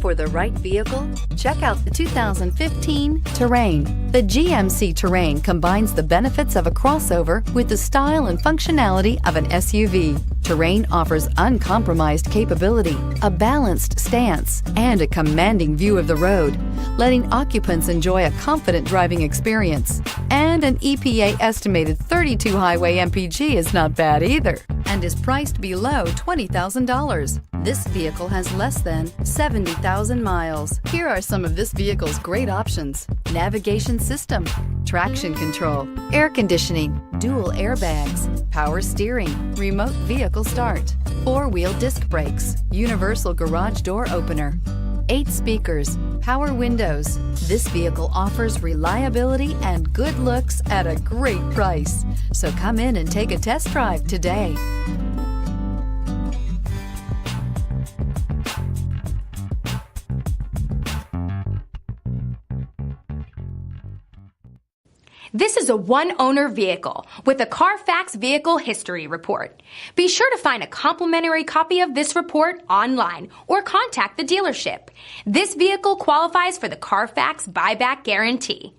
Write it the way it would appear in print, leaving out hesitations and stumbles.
for the right vehicle? Check out the 2015 Terrain. The GMC Terrain combines the benefits of a crossover with the style and functionality of an SUV. Terrain offers uncompromised capability, a balanced stance, and a commanding view of the road, letting occupants enjoy a confident driving experience. And an EPA estimated 32 highway MPG is not bad either, and is priced below $20,000. This vehicle has less than 70,000 miles. Here are some of this vehicle's great options: navigation system, traction control, air conditioning, dual airbags, power steering, remote vehicle start, four-wheel disc brakes, universal garage door opener, 8 speakers, power windows. This vehicle offers reliability and good looks at a great price. So come in and take a test drive today. This is a one-owner vehicle with a Carfax Vehicle History Report. Be sure to find a complimentary copy of this report online or contact the dealership. This vehicle qualifies for the Carfax Buyback Guarantee.